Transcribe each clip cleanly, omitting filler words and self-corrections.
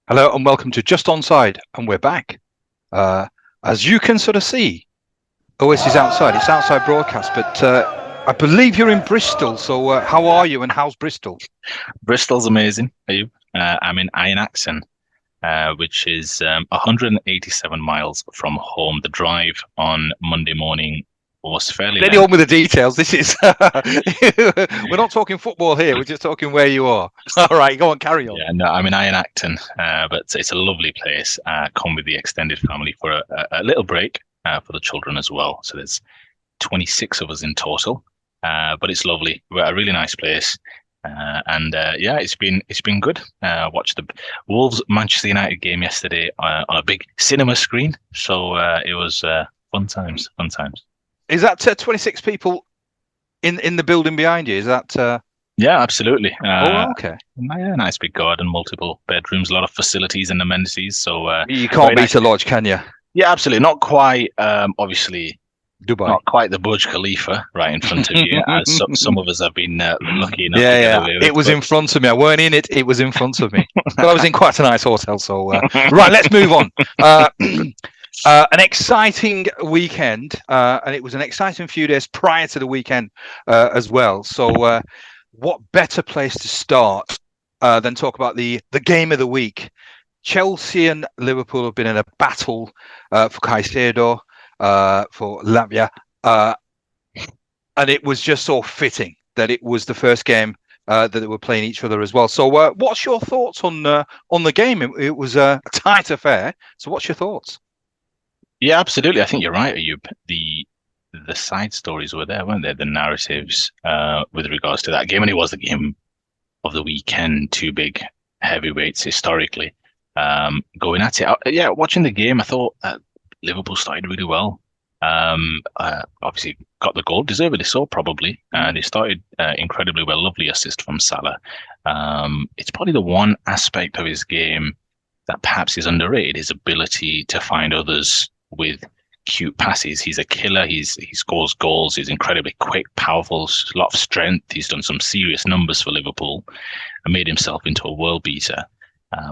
Hello and welcome to Just Onside, and we're back. As you can sort of see, OS is outside. It's outside broadcast, but I believe you're in Bristol. So how are you and how's Bristol? Bristol's amazing, Ayub. I'm in Iron which is 187 miles from home. The drive on Monday morning was fairly Let me on lengthy. with the details. This is we're not talking football here. We're just talking where you are. All right, go on, carry on. Yeah, no, I'm in Iron but it's a lovely place. Come with the extended family for a little break for the children as well. So there's 26 of us in total, but it's lovely. We're at a really nice place. Yeah, it's been good. Watched the Wolves Manchester United game yesterday on a big cinema screen, so it was fun times. Fun times. Is that 26 people in the building behind you? Is that? Yeah, absolutely. Okay. Yeah, nice big garden, multiple bedrooms, a lot of facilities and amenities. So You very can't nice. beat a lodge, can you? Yeah, absolutely. Not quite. Obviously, Dubai. not quite the Burj Khalifa right in front of you, as some of us have been lucky enough to get Yeah. away with. It was in front of me. I weren't in it. It was in front of me. But I was in quite a nice hotel. So right, let's move on. An exciting weekend, and it was an exciting few days prior to the weekend as well. So what better place to start than talk about the game of the week? Chelsea and Liverpool have been in a battle for Caicedo, for Lavia, and it was just so fitting that it was the first game that they were playing each other as well. So, what's your thoughts on the game? It was a tight affair. So, what's your thoughts? Yeah, absolutely. I think you're right, Ayub. The side stories were there, weren't there? The narratives with regards to that game, and it was the game of the weekend. Two big heavyweights historically going at it. Yeah, watching the game, I thought Liverpool started really well. Obviously got the goal, deservedly so, probably. They started incredibly well. Lovely assist from Salah. It's probably the one aspect of his game that perhaps is underrated: his ability to find others with cute passes. He's a killer. He scores goals. He's incredibly quick, powerful, a lot of strength. He's done some serious numbers for Liverpool and made himself into a world beater.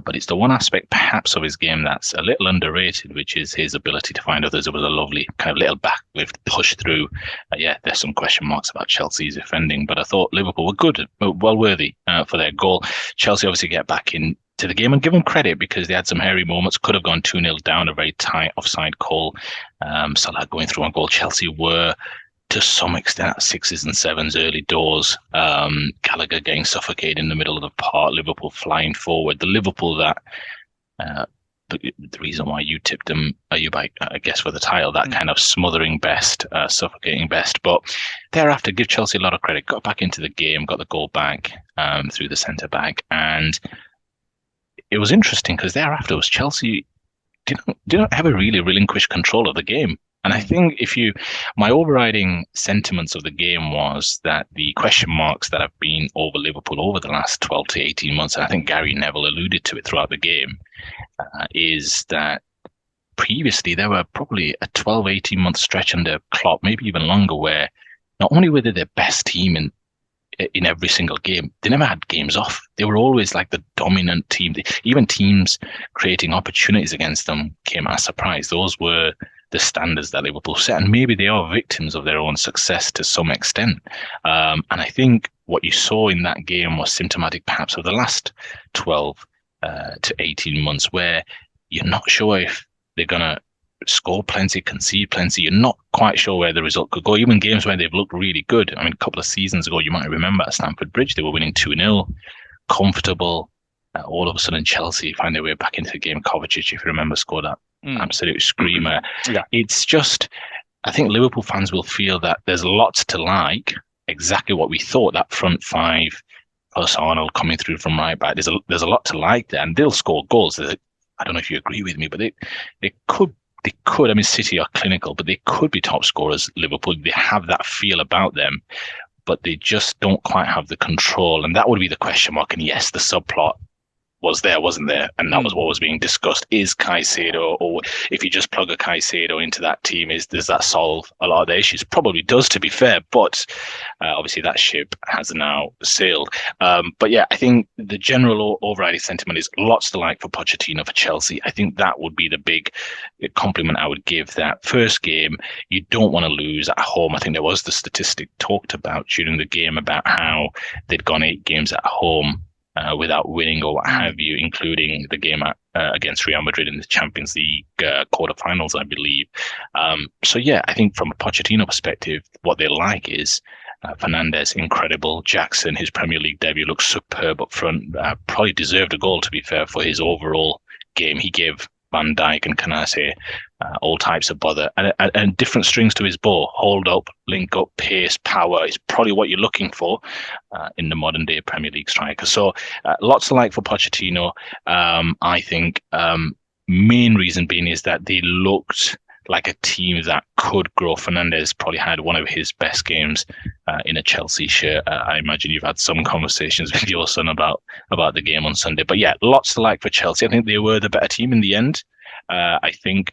But it's the one aspect perhaps of his game that's a little underrated, which is his ability to find others. It was a lovely kind of little backlift push through. Yeah, there's some question marks about Chelsea's defending, but I thought Liverpool were good, well worthy for their goal. Chelsea obviously get back into the game and give them credit because they had some hairy moments. Could have gone 2-0 down, a very tight offside call. Salah going through on goal. Chelsea were to some extent at sixes and sevens early doors. Gallagher getting suffocated in the middle of the park. Liverpool flying forward. The Liverpool that the reason why you tipped them, I guess, for the title, that kind of smothering best, suffocating best. But thereafter, give Chelsea a lot of credit. Got back into the game, got the goal back through the centre back, and it was interesting because thereafter was Chelsea didn't ever really relinquish control of the game. And I think my overriding sentiments of the game was that the question marks that have been over Liverpool over the last 12 to 18 months, and I think Gary Neville alluded to it throughout the game, is that previously there were probably a 12, 18-month stretch under Klopp, maybe even longer, where not only were they the best team in every single game, they never had games off. They were always like the dominant team. Even teams creating opportunities against them came as a surprise. Those were the standards that Liverpool set, and maybe they are victims of their own success to some extent. And I think what you saw in that game was symptomatic perhaps of the last 12 to 18 months, where you're not sure if they're going to score plenty, concede plenty. You're not quite sure where the result could go. Even games where they've looked really good. I mean, a couple of seasons ago, you might remember at Stamford Bridge, they were winning 2-0, comfortable. All of a sudden, Chelsea find their way back into the game. Kovacic, if you remember, scored that absolute screamer. Yeah. It's just, I think Liverpool fans will feel that there's lots to like. Exactly what we thought, that front five, plus Arnold coming through from right back. There's a lot to like there, and they'll score goals. I don't know if you agree with me, but they could. I mean, City are clinical, but they could be top scorers. Liverpool, they have that feel about them, but they just don't quite have the control. And that would be the question mark. And yes, the subplot was there, wasn't there? And that was what was being discussed. Is Caicedo, or if you just plug a Caicedo into that team, does that solve a lot of the issues? Probably does, to be fair, but obviously that ship has now sailed. But yeah, I think the general overriding sentiment is lots to like for Pochettino for Chelsea. I think that would be the big compliment I would give. That first game, you don't want to lose at home. I think there was the statistic talked about during the game about how they'd gone 8 games at home without winning or what have you, including the game against Real Madrid in the Champions League quarterfinals, I believe. So yeah, I think from a Pochettino perspective, what they like is Fernandes, incredible. Jackson, his Premier League debut, looks superb up front. Probably deserved a goal, to be fair, for his overall game. He gave Van Dijk and Canate all types of bother and different strings to his bow. Hold up, link up, pace, power is probably what you're looking for in the modern day Premier League striker. So lots to like for Pochettino. I think main reason being is that they looked like a team that could grow. Fernandes probably had one of his best games in a Chelsea shirt. I imagine you've had some conversations with your son about the game on Sunday. But yeah, lots to like for Chelsea. I think they were the better team in the end. I think,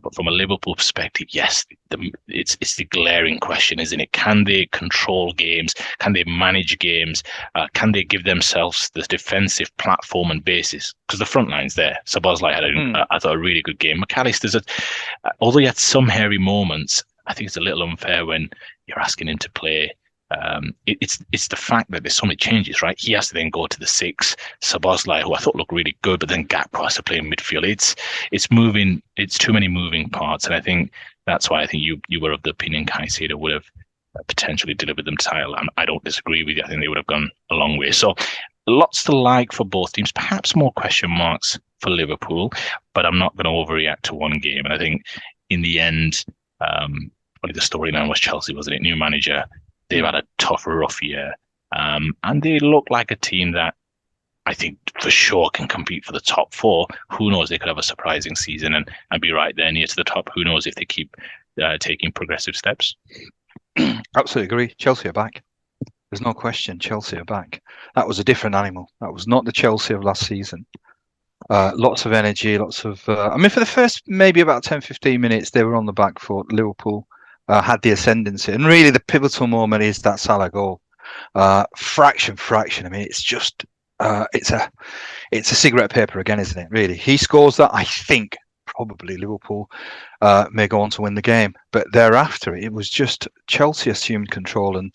but from a Liverpool perspective, yes, it's the glaring question, isn't it? Can they control games? Can they manage games? Can they give themselves the defensive platform and basis? Because the front line's there. Szoboszlai had I thought a really good game. McAllister's, although he had some hairy moments, I think it's a little unfair when you're asking him to play. It's the fact that there's so many changes, right? He has to then go to the 6. Szoboszlai, who I thought looked really good, but then Gakpo has to play in midfield. It's moving. It's too many moving parts, and I think that's why I think you were of the opinion Caicedo would have potentially delivered them title. And I don't disagree with you. I think they would have gone a long way. So lots to like for both teams. Perhaps more question marks for Liverpool, but I'm not going to overreact to one game. And I think in the end, probably the storyline was Chelsea, wasn't it? New manager. They've had a tough, rough year. And they look like a team that I think for sure can compete for the top 4. Who knows? They could have a surprising season and be right there near to the top. Who knows if they keep taking progressive steps? Absolutely agree. Chelsea are back. There's no question. Chelsea are back. That was a different animal. That was not the Chelsea of last season. Lots of energy, lots of... I mean, for the first maybe about 10, 15 minutes, they were on the back foot. Liverpool had the ascendancy, and really the pivotal moment is that Salah goal. Fraction. I mean, it's just it's a cigarette paper again, isn't it? Really, he scores that. I think probably Liverpool may go on to win the game, but thereafter it was just Chelsea assumed control, and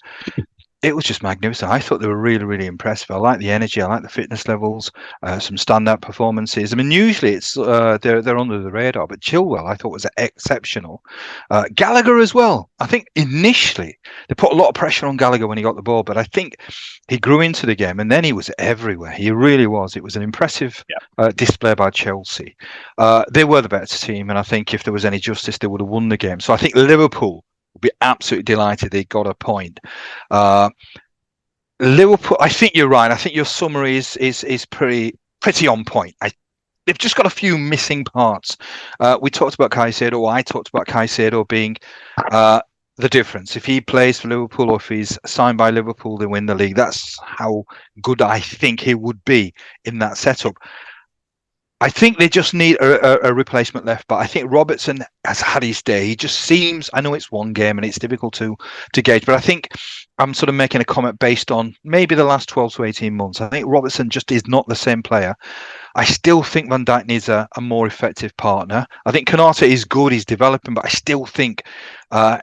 it was just magnificent. I thought they were really, really impressive. I like the energy. I like the fitness levels. Some standout performances. I mean, usually it's they're under the radar, but Chilwell I thought was exceptional. Gallagher as well. I think initially they put a lot of pressure on Gallagher when he got the ball, but I think he grew into the game and then he was everywhere. He really was. It was an impressive display by Chelsea. They were the better team, and I think if there was any justice, they would have won the game. So I think Liverpool will be absolutely delighted they got a point. Liverpool, I think you're right. I think your summary is pretty on point. They've just got a few missing parts. We talked about Caicedo. I talked about Caicedo being the difference. If he plays for Liverpool or if he's signed by Liverpool, they win the league. That's how good I think he would be in that setup. I think they just need a replacement left, but I think Robertson has had his day. He just seems, I know it's one game and it's difficult to gauge, but I think I'm sort of making a comment based on maybe the last 12 to 18 months. I think Robertson just is not the same player. I still think Van Dijk needs a more effective partner. I think Canate is good, he's developing, but I still think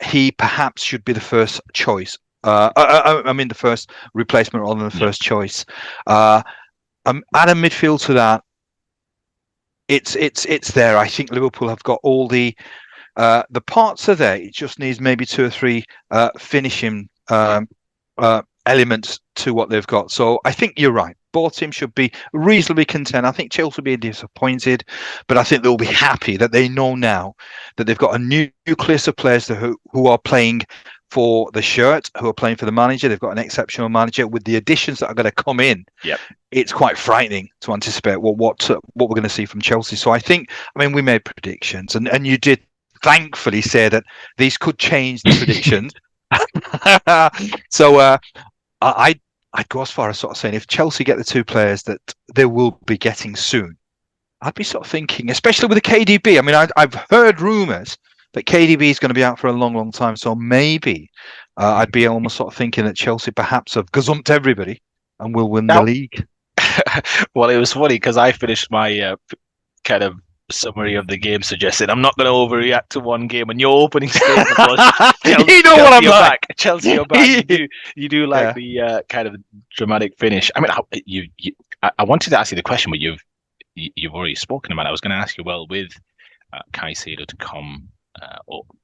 he perhaps should be the first choice. I mean the first replacement rather than the first choice. Add a midfield to that. It's there. I think Liverpool have got all the parts are there. It just needs maybe 2 or 3 finishing elements to what they've got. So I think you're right. Both teams should be reasonably content. I think Chelsea will be disappointed, but I think they'll be happy that they know now that they've got a nucleus of players who are playing for the shirt, who are playing for the manager. They've got an exceptional manager. With the additions that are going to come in, it's quite frightening to anticipate what we're going to see from Chelsea. So I think, we made predictions, and you did thankfully say that these could change the predictions. So I I'd go as far as sort of saying if Chelsea get the two players that they will be getting soon, I'd be sort of thinking, especially with the KDB. I mean, I've heard rumours that KDB is going to be out for a long, long time. So maybe I'd be almost sort of thinking that Chelsea perhaps have gazumped everybody and will win the Now, league. well, it was funny because I finished my kind of summary of the game suggesting I'm not going to overreact to one game, and your opening statement was Chelsea, You know what I'm like. back. Chelsea are back. You do like Yeah. the kind of dramatic finish. I mean, I wanted to ask you the question, but you've already spoken about it. I was going to ask you, well, with Caicedo to come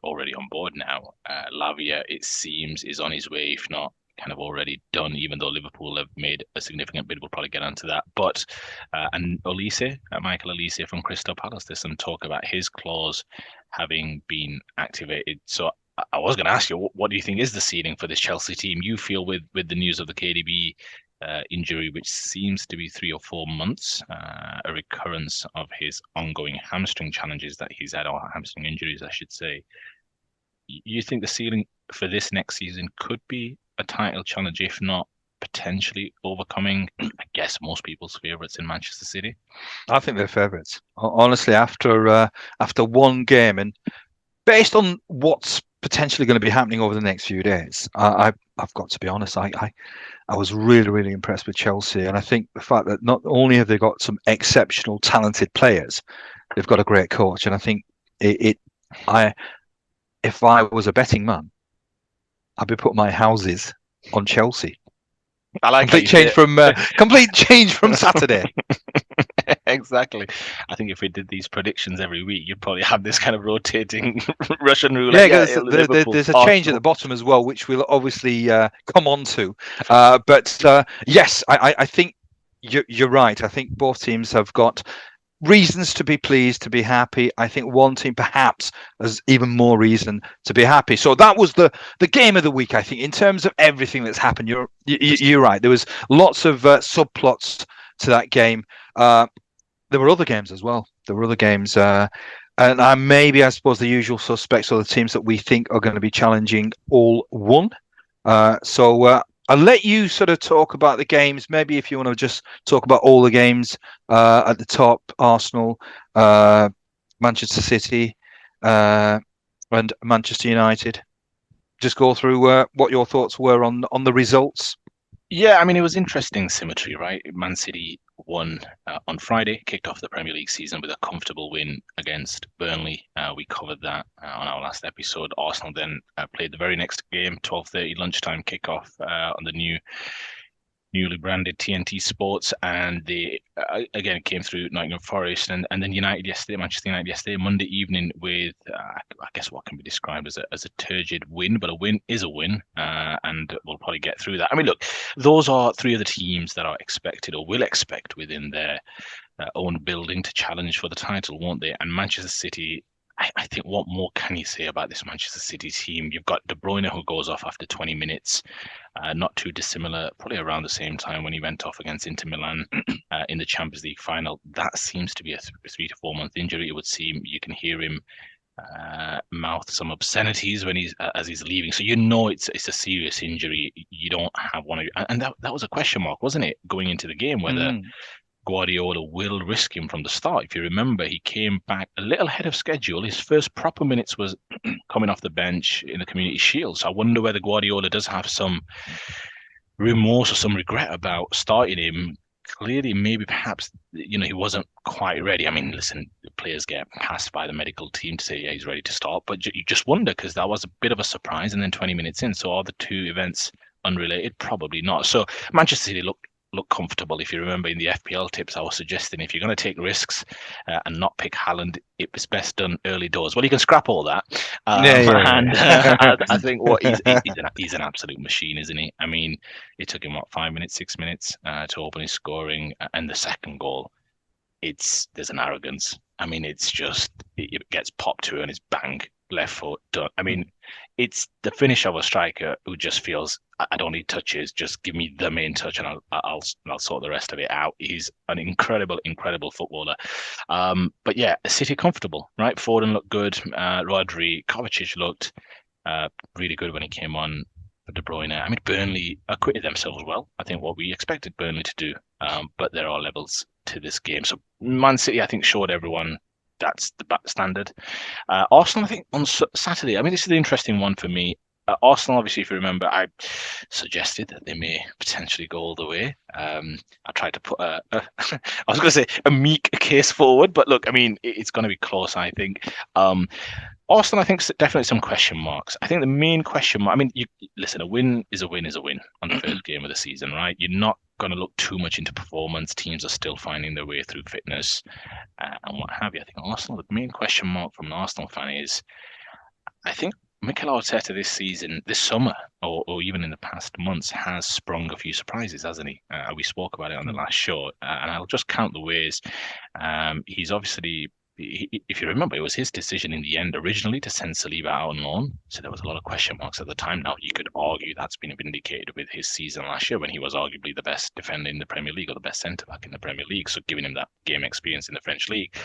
already on board now, Lavia, it seems, is on his way, if not kind of already done, even though Liverpool have made a significant bid. We'll probably get onto that. But and Michael Olise from Crystal Palace, there's some talk about his clause having been activated. So I was going to ask you, what do you think is the ceiling for this Chelsea team? You feel with the news of the KDB injury, which seems to be 3 or 4 months, a recurrence of his ongoing hamstring challenges that he's had, or hamstring injuries, I should say. You think the ceiling for this next season could be a title challenge, if not potentially overcoming, I guess, most people's favourites in Manchester City? I think they're favourites. Honestly, after one game, and based on what's potentially going to be happening over the next few days, I've got to be honest. I was really, really impressed with Chelsea, and I think the fact that not only have they got some exceptional, talented players, they've got a great coach, and I think if I was a betting man, I'd be putting my houses on Chelsea. I like complete change from Saturday. Exactly. I think if we did these predictions every week, you'd probably have this kind of rotating Russian roulette. Yeah, there's a change at the bottom as well, which we'll obviously come on to. But yes, I think you're right. I think both teams have got reasons to be pleased, to be happy. I think one team perhaps has even more reason to be happy. So that was the game of the week. I think in terms of everything that's happened, you're right. There was lots of subplots to that game. There were other games as well. There were other games, and maybe I suppose the usual suspects or the teams that we think are going to be challenging all won. So I'll let you sort of talk about the games. Maybe if you want to just talk about all the games at the top: Arsenal, Manchester City, and Manchester United. Just go through what your thoughts were on the results. Yeah, I mean, it was interesting symmetry, right? Man City won on Friday, kicked off the Premier League season with a comfortable win against Burnley. We covered that on our last episode. Arsenal then played the very next game, 12:30 lunchtime kickoff on the newly branded TNT Sports, and they again came through Nottingham Forest, and then Manchester United yesterday, Monday evening, with I guess what can be described as a turgid win, but a win is a win, and we'll probably get through that. I mean, look, those are three of the teams that are expected or will expect within their own building to challenge for the title, won't they? And Manchester City, I think, what more can you say about this Manchester City team? You've got De Bruyne, who goes off after 20 minutes, not too dissimilar, probably around the same time when he went off against Inter Milan in the Champions League final. That seems to be a 3 to 4 month injury. It would seem. You can hear him mouth some obscenities when as he's leaving. So it's a serious injury. You don't have one of your, and that was a question mark, wasn't it, going into the game, whether Guardiola will risk him from the start. If you remember, he came back a little ahead of schedule. His first proper minutes was coming off the bench in the Community Shield. So I wonder whether Guardiola does have some remorse or some regret about starting him. Clearly, maybe perhaps, he wasn't quite ready. I mean, listen, the players get passed by the medical team to say, yeah, he's ready to start. But you just wonder, because that was a bit of a surprise. And then 20 minutes in, so are the two events unrelated? Probably not. So Manchester City look comfortable. If you remember in the FPL tips, I was suggesting if you're going to take risks and not pick Haaland, it's best done early doors. Well, you can scrap all that. And I think he's an absolute machine, isn't he? I mean, it took him 5 minutes, 6 minutes to open his scoring, and the second goal, there's an arrogance. I mean, it's just it gets popped to and it's bang, left foot done. I mean, it's the finish of a striker who just feels, I don't need touches, just give me the main touch and I'll sort the rest of it out. He's an incredible footballer. But yeah, City comfortable, right? Foden looked good. Rodri, Kovacic looked really good when he came on. for De Bruyne. I mean, Burnley acquitted themselves well. I think what we expected Burnley to do, but there are levels to this game. So Man City, I think, showed everyone that's the standard. Arsenal, I think, on Saturday. I mean, this is the interesting one for me. Arsenal, obviously, if you remember, I suggested that they may potentially go all the way. I tried to put I was going to say a meek case forward, but look, I mean, it's going to be close, I think. Arsenal, I think, definitely some question marks. I think the main question mark, I mean, listen, a win is a win on the first game of the season, right? You're not going to look too much into performance. Teams are still finding their way through fitness and what have you. I think Arsenal, the main question mark from an Arsenal fan is, I think Mikel Arteta this summer, or even in the past months, has sprung a few surprises, hasn't he? We spoke about it on the last show, and I'll just count the ways. He's obviously, if you remember, it was his decision in the end originally to send Saliba out on loan. So there was a lot of question marks at the time. Now, you could argue that's been vindicated with his season last year when he was arguably the best defender in the Premier League or the best centre-back in the Premier League. So giving him that game experience in the French league.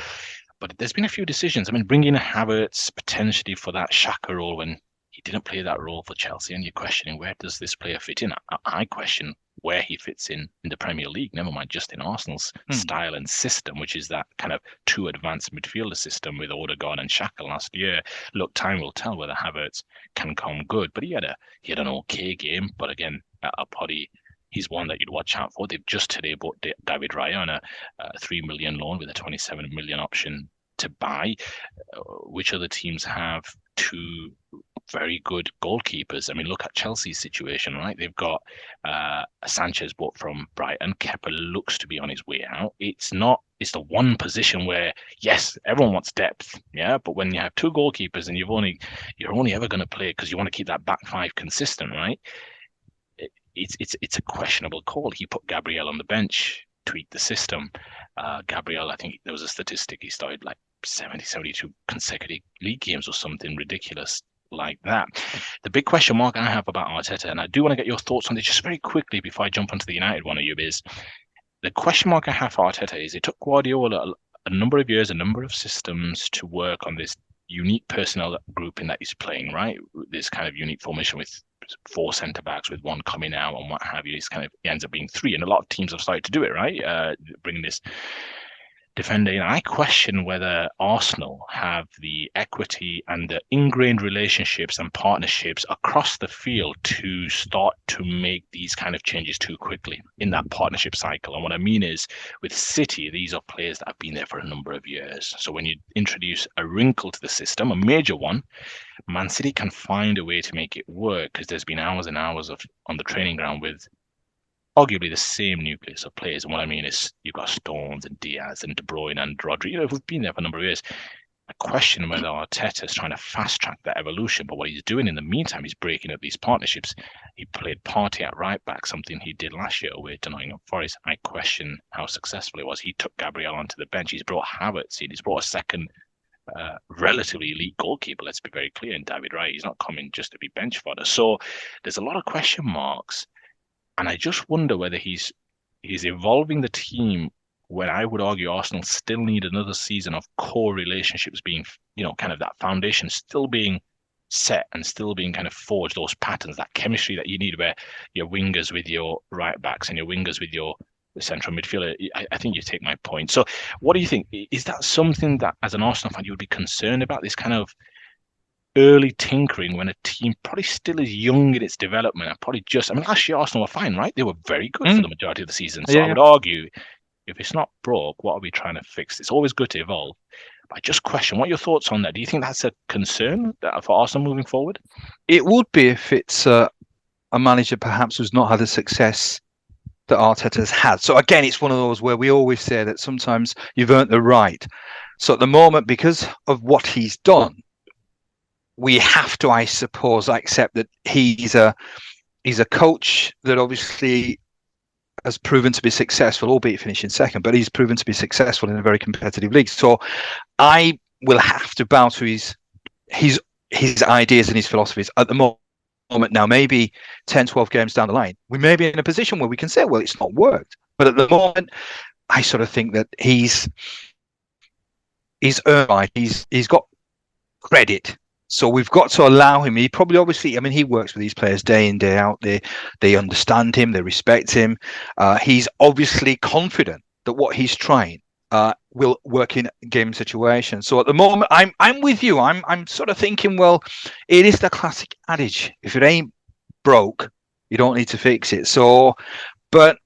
But there's been a few decisions. I mean, bringing Havertz potentially for that Xhaka role when he didn't play that role for Chelsea, and you're questioning, where does this player fit in? I question where he fits in the Premier League, never mind just in Arsenal's style and system, which is that kind of two advanced midfielder system with Odegaard and Xhaka last year. Look, time will tell whether Havertz can come good, but he had an okay game. But again, Potty, he's one that you'd watch out for. They've just today bought David Raya on a 3 million loan with a 27 million option to buy. Which other teams have two very good goalkeepers? I mean, look at Chelsea's situation, right? They've got Sanchez bought from Brighton. Kepa looks to be on his way out. It's the one position where, yes, everyone wants depth, yeah, but when you have two goalkeepers and you're only ever going to play because you want to keep that back five consistent, right? It's a questionable call. He put Gabriel on the bench, tweaked the system. Gabriel, I think there was a statistic, he started like 72 consecutive league games or something ridiculous like that. The big question mark I have about Arteta, and I do want to get your thoughts on this just very quickly before I jump onto the United one, Ayub, is the question mark I have for Arteta is it took Guardiola a number of years, a number of systems to work on this unique personnel grouping that he's playing, right? This kind of unique formation with 4 centre backs with one coming out and what have you. It ends up being 3, and a lot of teams have started to do it, right? Bringing this defender in. I question whether Arsenal have the equity and the ingrained relationships and partnerships across the field to start to make these kind of changes too quickly in that partnership cycle. And what I mean is, with City, these are players that have been there for a number of years. So when you introduce a wrinkle to the system, a major one, Man City can find a way to make it work because there's been hours and hours on the training ground with arguably the same nucleus of players. And what I mean is, you've got Stones and Diaz and De Bruyne and Rodri, who've been there for a number of years. I question whether Arteta is trying to fast track that evolution, but what he's doing in the meantime, he's breaking up these partnerships. He played Partey at right back, something he did last year away to Nottingham Forest. I question how successful it was. He took Gabriel onto the bench. He's brought Havertz in. He's brought a second relatively elite goalkeeper, let's be very clear, in David Raya. He's not coming just to be bench fodder. So there's a lot of question marks. And I just wonder whether he's evolving the team when I would argue Arsenal still need another season of core relationships being, kind of that foundation still being set and still being kind of forged, those patterns, that chemistry that you need where your wingers with your right backs and your wingers with your central midfielder. I think you take my point. So what do you think? Is that something that as an Arsenal fan you would be concerned about, this kind of early tinkering when a team probably still is young in its development and probably last year Arsenal were fine, right? They were very good for the majority of the season. So I would argue, if it's not broke, what are we trying to fix? It's always good to evolve. But I just question, what are your thoughts on that? Do you think that's a concern for Arsenal moving forward? It would be if it's a manager perhaps who's not had the success that Arteta's had. So again, it's one of those where we always say that sometimes you've earned the right. So at the moment, because of what he's done, we have to, I suppose, accept that he's a coach that obviously has proven to be successful, albeit finishing second, but he's proven to be successful in a very competitive league. So I will have to bow to his ideas and his philosophies at the moment. Now, maybe 10, 12 games down the line, we may be in a position where we can say, well, it's not worked. But at the moment, I sort of think that he's earned right. He's got credit So we've got to allow him. He probably, obviously, I mean, he works with these players day in, day out. They understand him. They respect him. He's obviously confident that what he's trying will work in game situations. So at the moment, I'm with you. I'm sort of thinking, well, it is the classic adage: if it ain't broke, you don't need to fix it. So, but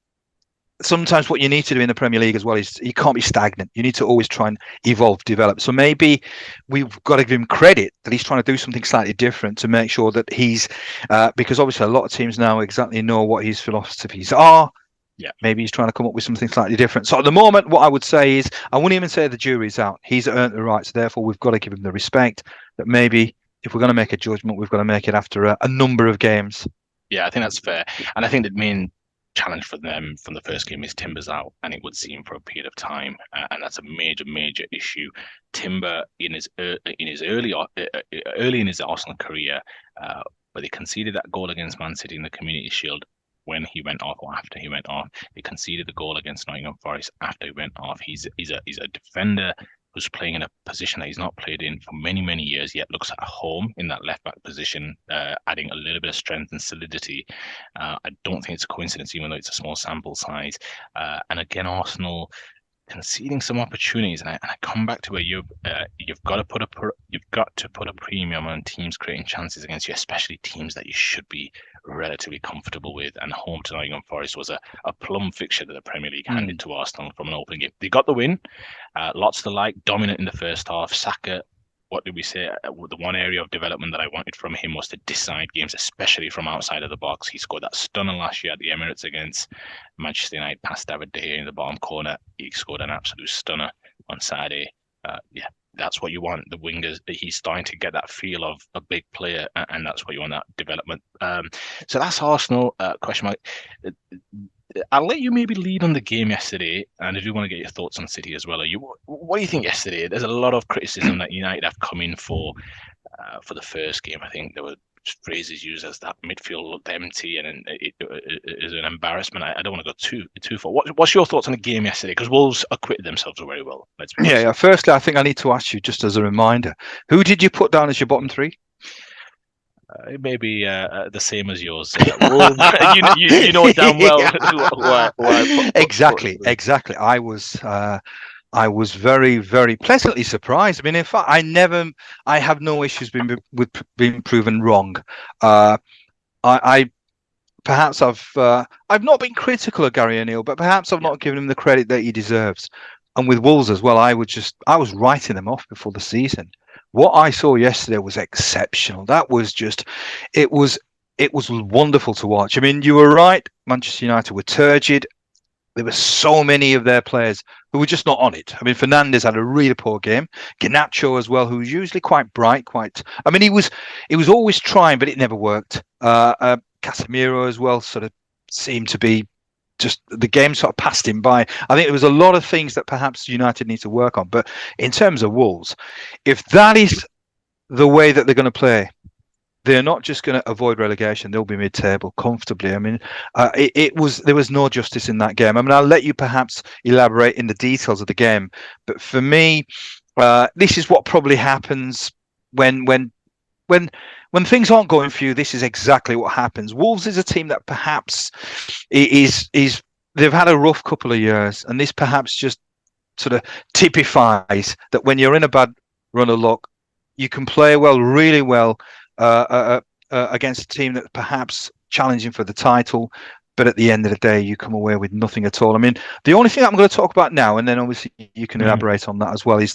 sometimes what you need to do in the Premier League as well is you can't be stagnant. You need to always try and evolve, develop. So maybe we've got to give him credit that he's trying to do something slightly different to make sure that he's because obviously a lot of teams now exactly know what his philosophies are. Yeah. Maybe he's trying to come up with something slightly different. So at the moment, what I would say is I wouldn't even say the jury's out. He's earned the right. So therefore, we've got to give him the respect that maybe if we're going to make a judgment, we've got to make it after a number of games. Yeah, I think that's fair. And I think the main challenge for them from the first game is Timber's out, and it would seem for a period of time, and that's a major issue. Timber in his early in his Arsenal career, but they conceded that goal against Man City in the Community Shield when he went off or after he went off. They conceded the goal against Nottingham Forest after he went off. He's a defender who's playing in a position that he's not played in for many years, yet looks at home in that left back position, adding a little bit of strength and solidity. I don't think it's a coincidence, even though it's a small sample size. And again, Arsenal conceding some opportunities, and I come back to where you've got to put a premium on teams creating chances against you, especially teams that you should be relatively comfortable with. And home to Nottingham Forest was a plum fixture that the Premier League handed to Arsenal from an open game. They got the win, lots to like, dominant in the first half. Saka, what did we say? The one area of development that I wanted from him was to decide games, especially from outside of the box. He scored that stunner last year at the Emirates against Manchester United, past David De Gea in the bottom corner. He scored an absolute stunner on Saturday. Yeah, that's what you want. The wingers, he's starting to get that feel of a big player, and that's what you want, that development. So that's Arsenal. Question mark. I'll let you maybe lead on the game yesterday, and I do want to get your thoughts on City as well. What do you think yesterday? There's a lot of criticism that United have come in for the first game. I think there were phrases used as that midfield looked empty and it is an embarrassment. I don't want to go too far. What's your thoughts on the game yesterday? Because Wolves acquitted themselves very well. Let's be honest. Yeah. Firstly, I think I need to ask you, just as a reminder, who did you put down as your bottom three? It may be the same as yours. Wolves, you know it damn well. Exactly. I was very, very pleasantly surprised. I mean, in fact, I have no issues with being proven wrong. I perhaps I've not been critical of Gary O'Neill, but perhaps I've not given him the credit that he deserves. And with Wolves as well, I was writing them off before the season. What I saw yesterday was exceptional. That was it was wonderful to watch. I mean, you were right. Manchester United were turgid. There were so many of their players who were just not on it. I mean, Fernandes had a really poor game. Garnacho as well, who's usually quite bright, I mean, he was always trying, but it never worked. Casemiro as well sort of seemed to be just, the game sort of passed him by. I think there was a lot of things that perhaps United need to work on. But in terms of Wolves, if that is the way that they're going to play, they're not just going to avoid relegation. They'll be mid-table comfortably. I mean, there was no justice in that game. I mean, I'll let you perhaps elaborate in the details of the game. But for me, this is what probably happens when things aren't going for you. This is exactly what happens. Wolves is a team that perhaps is they've had a rough couple of years, and this perhaps just sort of typifies that when you're in a bad run of luck, you can play well, really well, against a team that's perhaps challenging for the title, but at the end of the day, you come away with nothing at all. I mean, the only thing I'm going to talk about now, and then obviously you can elaborate on that as well, is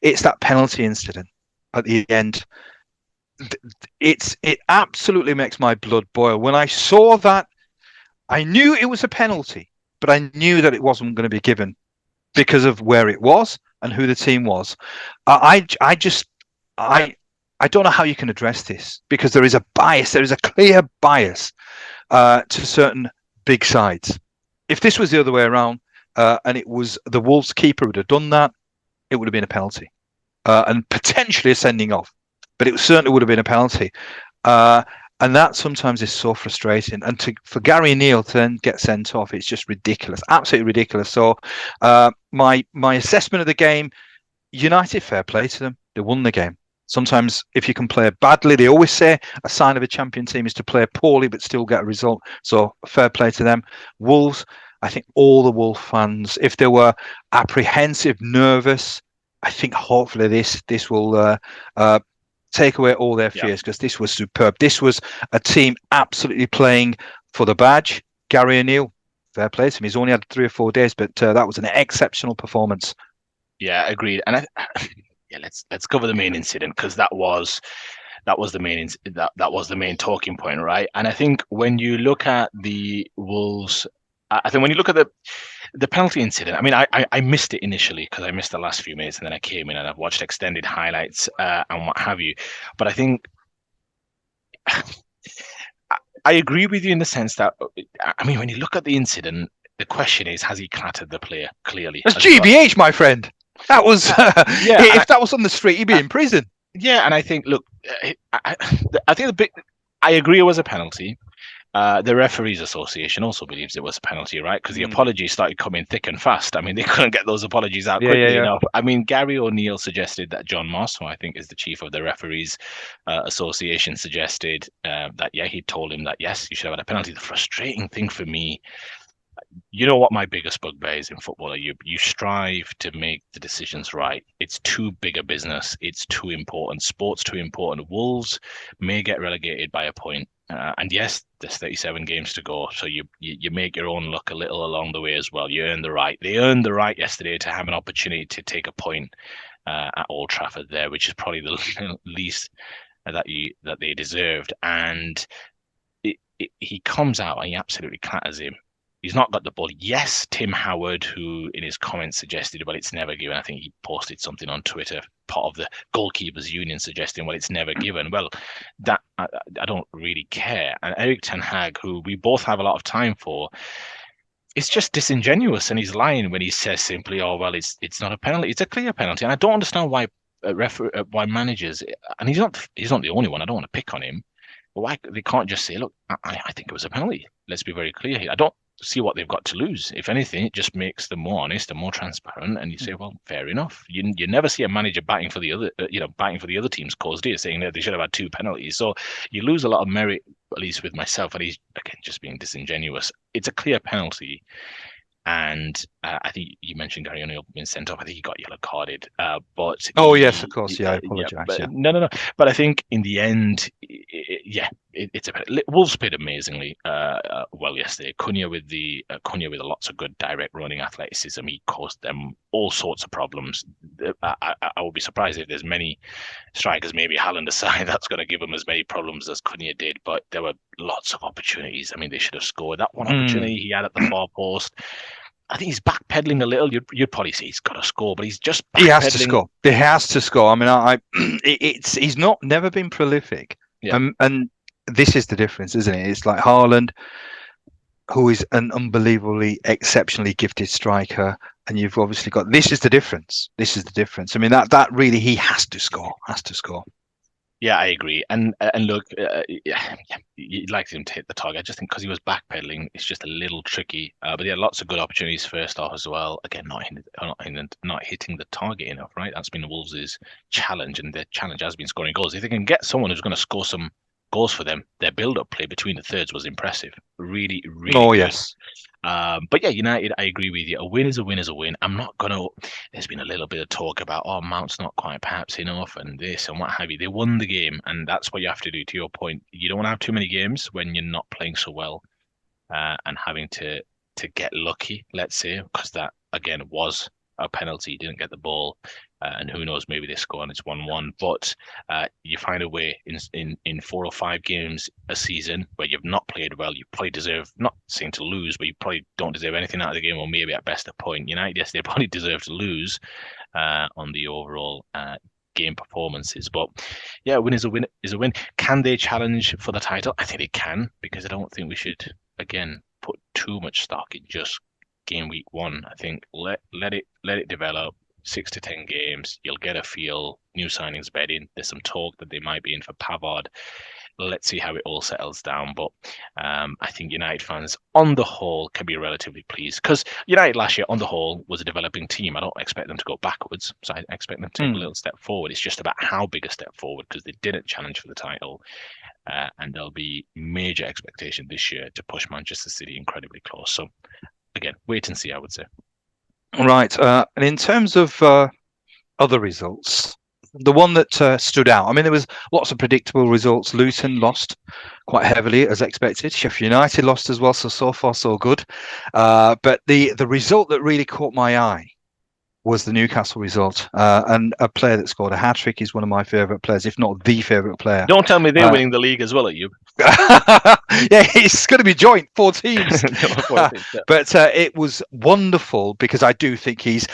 it's that penalty incident at the end. It absolutely makes my blood boil. When I saw that, I knew it was a penalty, but I knew that it wasn't going to be given because of where it was and who the team was. I don't know how you can address this, because there is a bias. There is a clear bias to certain big sides. If this was the other way around, and it was the Wolves keeper would have done that, it would have been a penalty, and potentially a sending off. But it certainly would have been a penalty. And that sometimes is so frustrating. And for Gary O'Neill to then get sent off, it's just ridiculous, absolutely ridiculous. So my assessment of the game, United, fair play to them. They won the game. Sometimes if you can play badly, they always say a sign of a champion team is to play poorly but still get a result. So fair play to them. Wolves, I think all the Wolves fans, if they were apprehensive, nervous, I think hopefully this will take away all their fears, because this was superb. This was a team absolutely playing for the badge. Gary O'Neill, fair play to him. He's only had 3 or 4 days, but that was an exceptional performance. Yeah, agreed. And let's cover the main incident, because that was the main talking point, right? And I think when you look at the Wolves, I think when you look at the penalty incident, I mean, I missed it initially because I missed the last few minutes, and then I came in and I've watched extended highlights and what have you. But I think I agree with you in the sense that, I mean, when you look at the incident, the question is, has he clattered the player? Clearly, that's GBH, my friend. That was if that was on the street, he'd be in prison. Yeah, and I think, look, I think I agree it was a penalty. The Referees Association also believes it was a penalty, right? Because the apologies started coming thick and fast. I mean, they couldn't get those apologies out quickly enough. I mean, Gary O'Neill suggested that John Moss, who I think is the chief of the Referees Association, suggested that, he told him that, yes, you should have had a penalty. The frustrating thing for me, you know what my biggest bugbear is in football? You strive to make the decisions right. It's too big a business. It's too important. Sport's too important. Wolves may get relegated by a point. And yes, there's 37 games to go, so you make your own luck a little along the way as well. You earn the right. They earned the right yesterday to have an opportunity to take a point at Old Trafford there, which is probably the least that they deserved. And he comes out and he absolutely clatters him. He's not got the ball. Yes, Tim Howard, who in his comments suggested, well, it's never given. I think he posted something on Twitter, part of the Goalkeepers Union, suggesting, well, it's never given. Well, that I don't really care. And Erik ten Hag, who we both have a lot of time for, it's just disingenuous, and he's lying when he says simply, "Oh, well, it's not a penalty. It's a clear penalty." And I don't understand why why managers, and he's not the only one. I don't want to pick on him, but why they can't just say, "Look, I think it was a penalty." Let's be very clear here. I don't see what they've got to lose. If anything, it just makes them more honest and more transparent. And you say, well, fair enough. You never see a manager batting for the other team's cause, do you? Saying that they should have had 2 penalties. So you lose a lot of merit, at least with myself. And he's, again, just being disingenuous. It's a clear penalty. And I think you mentioned Gary O'Neill being sent off. I think he got yellow carded. But yes, of course. Yeah, I apologise. No. But I think in the end, it's a Wolves played amazingly well yesterday. Cunha with lots of good direct running athleticism. He caused them all sorts of problems. I would be surprised if there's many strikers, maybe Haaland aside, that's going to give them as many problems as Cunha did. But there were lots of opportunities. I mean, they should have scored. That one opportunity he had at the far post, I think he's backpedaling a little. You'd probably say he's got to score, but he's just backpedaling. He has to score. He has to score. I mean, he's never been prolific. Yeah. And this is the difference, isn't it? It's like Haaland, who is an unbelievably, exceptionally gifted striker, and you've obviously got. This is the difference. I mean, that really, he has to score. Yeah, I agree. And look, you'd like him to hit the target. I just think because he was backpedaling, it's just a little tricky. But he had lots of good opportunities first off as well. Again, not hitting the target enough, right? That's been the Wolves' challenge, and their challenge has been scoring goals. If they can get someone who's going to score some goals for them, their build-up play between the thirds was impressive. Really, really. Oh, good. yes. But yeah, United, I agree with you. A win is a win is a win. I'm not going to. There's been a little bit of talk about, Mount's not quite perhaps enough and this and what have you. They won the game, and that's what you have to do. To your point, you don't want to have too many games when you're not playing so well and having to get lucky, let's say, because that, again, was a penalty. You didn't get the ball. And who knows, maybe they score and it's 1-1. But you find a way in 4 or 5 games a season where you've not played well. You probably deserve, not saying to lose, but you probably don't deserve anything out of the game, or maybe at best a point. United, yes, they probably deserve to lose on the overall game performances. But yeah, a win is a win is a win. Can they challenge for the title? I think they can, because I don't think we should, again, put too much stock in just game week 1. I think let it develop. 6 to 10 games, you'll get a feel. New signings bedding. There's some talk that they might be in for Pavard. let's see how it all settles down. But I think United fans, on the whole, can be relatively pleased because United last year, on the whole, was a developing team. I don't expect them to go backwards, so I expect them to take a little step forward. It's just about how big a step forward because they didn't challenge for the title, and there'll be major expectation this year to push Manchester City incredibly close. So again, wait and see, I would say. Right, and in terms of other results, the one that stood out, I mean, there was lots of predictable results. Luton lost quite heavily as expected. Sheffield United lost as well, so far so good. But the result that really caught my eye was the Newcastle result, and a player that scored a hat-trick is one of my favourite players, if not the favourite player. Don't tell me they're winning the league as well, Ayub. Yeah, it's going to be joint, 4 teams. But it was wonderful because I do think he's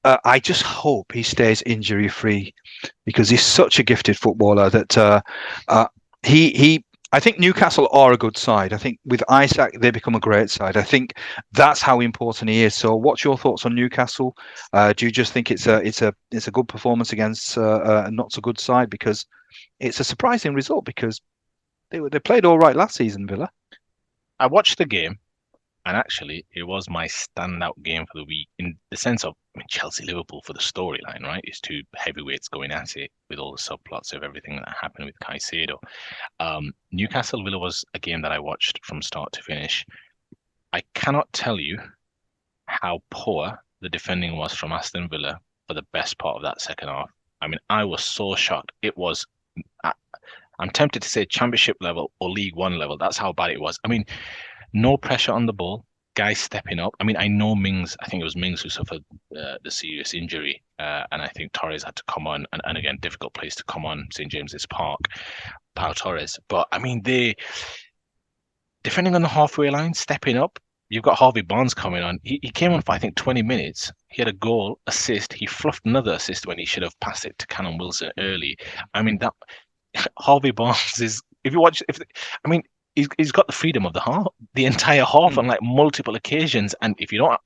I just hope he stays injury free because he's such a gifted footballer that I think Newcastle are a good side. I think with Isak they become a great side. I think that's how important he is. So what's your thoughts on Newcastle? Do you just think it's a good performance against a not so good side? Because it's a surprising result because they played all right last season, Villa. I watched the game, and actually, it was my standout game for the week in the sense of, I mean, Chelsea-Liverpool for the storyline, right? It's two heavyweights going at it with all the subplots of everything that happened with Caicedo. Newcastle-Villa was a game that I watched from start to finish. I cannot tell you how poor the defending was from Aston Villa for the best part of that second half. I mean, I was so shocked. It was, I'm tempted to say Championship level or League One level. That's how bad it was. I mean, no pressure on the ball, guys stepping up. I mean, I know Mings, I think it was Mings who suffered the serious injury, and I think Torres had to come on, and again, difficult place to come on, St. James's Park, Pau Torres. But I mean, they defending on the halfway line, stepping up. You've got Harvey Barnes coming on. He came on for, I think, 20 minutes. He had a goal, assist. He fluffed another assist when he should have passed it to Callum Wilson early. I mean, that Harvey Barnes is, if you watch, I mean, he's got the freedom of the half, the entire half on like multiple occasions. And if you don't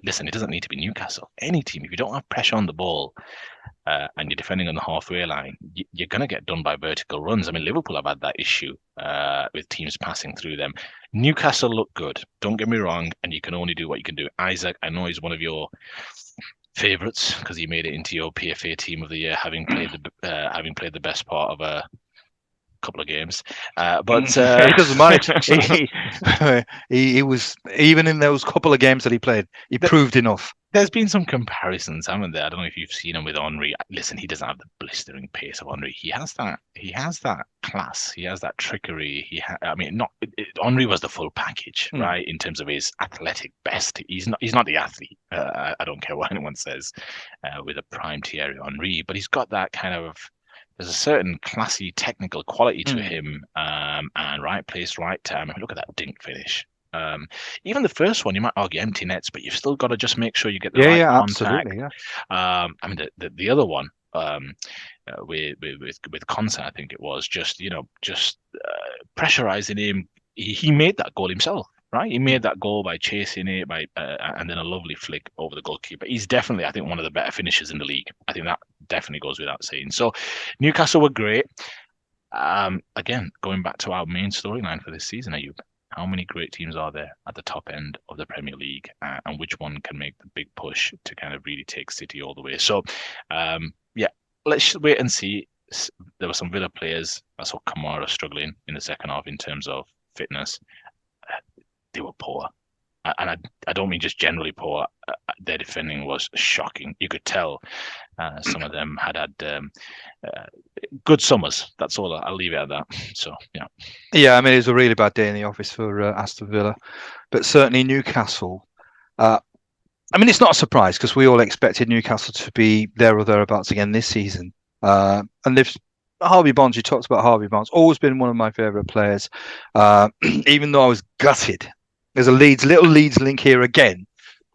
listen, it doesn't need to be Newcastle. Any team, if you don't have pressure on the ball and you're defending on the halfway line, you're going to get done by vertical runs. I mean, Liverpool have had that issue with teams passing through them. Newcastle look good. Don't get me wrong, and you can only do what you can do. Isak, I know he's one of your favourites because he made it into your PFA team of the year, having played the best part of a couple of games, but he doesn't mind. He was, even in those couple of games that he played, he proved enough. There's been some comparisons, haven't there? I don't know if you've seen him with Henry. Listen, he doesn't have the blistering pace of Henry. He has that class. He has that trickery. I mean, Henry was the full package, right? In terms of his athletic best. He's not the athlete. I don't care what anyone says with a prime Thierry Henry, but he's got that kind of. There's a certain classy technical quality to him, and right place, right time. I mean, look at that dink finish. Even the first one, you might argue empty nets, but you've still got to just make sure you get the right contact. Absolutely, yeah. I mean, the other one with Onside, I think it was just pressurizing him. He made that goal himself. Right, he made that goal by chasing it, and then a lovely flick over the goalkeeper. He's definitely, I think, one of the better finishers in the league. I think that definitely goes without saying. So, Newcastle were great. Again, going back to our main storyline for this season, Ayub, how many great teams are there at the top end of the Premier League, and which one can make the big push to kind of really take City all the way? So, yeah, let's wait and see. There were some Villa players. I saw Kamara struggling in the second half in terms of fitness. They were poor, and I don't mean just generally poor. Their defending was shocking. You could tell some of them had good summers. That's all. I'll leave it at that. So yeah. I mean, it was a really bad day in the office for Aston Villa, but certainly Newcastle. I mean, it's not a surprise because we all expected Newcastle to be there or thereabouts again this season, and they've. Harvey Barnes, you talked about Harvey Barnes, always been one of my favourite players. Even though I was gutted. There's a little Leeds link here again,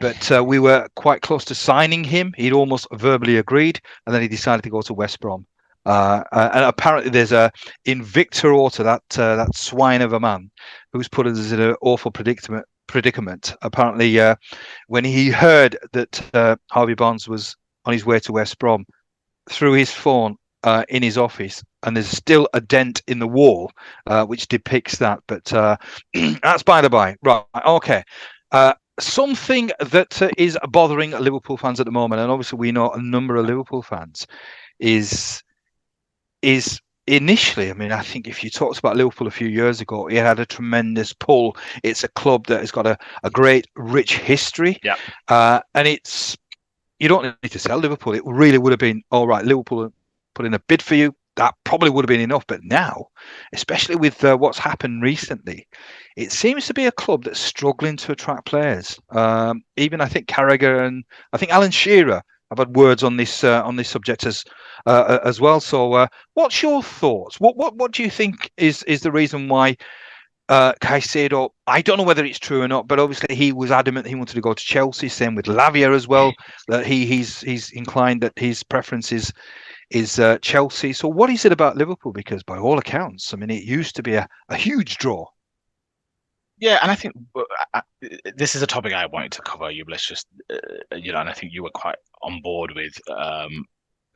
but we were quite close to signing him. He'd almost verbally agreed, and then he decided to go to West Brom. And apparently there's in Victor Orta, that swine of a man who's put us in an awful predicament. Apparently, when he heard that Harvey Barnes was on his way to West Brom, through his phone in his office, and there's still a dent in the wall, which depicts that. But that's by the by. Right. Okay. Something that is bothering Liverpool fans at the moment, and obviously we know a number of Liverpool fans, is initially, I mean, I think if you talked about Liverpool a few years ago, it had a tremendous pull. It's a club that has got a great, rich history. Yeah. And you don't need to sell Liverpool. It really would have been, all right, Liverpool put in a bid for you. That probably would have been enough. But now, especially with what's happened recently, it seems to be a club that's struggling to attract players. Even I think Carragher and I think Alan Shearer have had words on this subject as well. So, what's your thoughts? What do you think is the reason why Caicedo? I don't know whether it's true or not, but obviously he was adamant he wanted to go to Chelsea. Same with Lavia as well. That he's inclined that his preference is Chelsea. So, what is it about Liverpool? Because by all accounts, I mean, it used to be a huge draw. Yeah, and I think this is a topic I wanted to cover. You, let's just, and I think you were quite on board with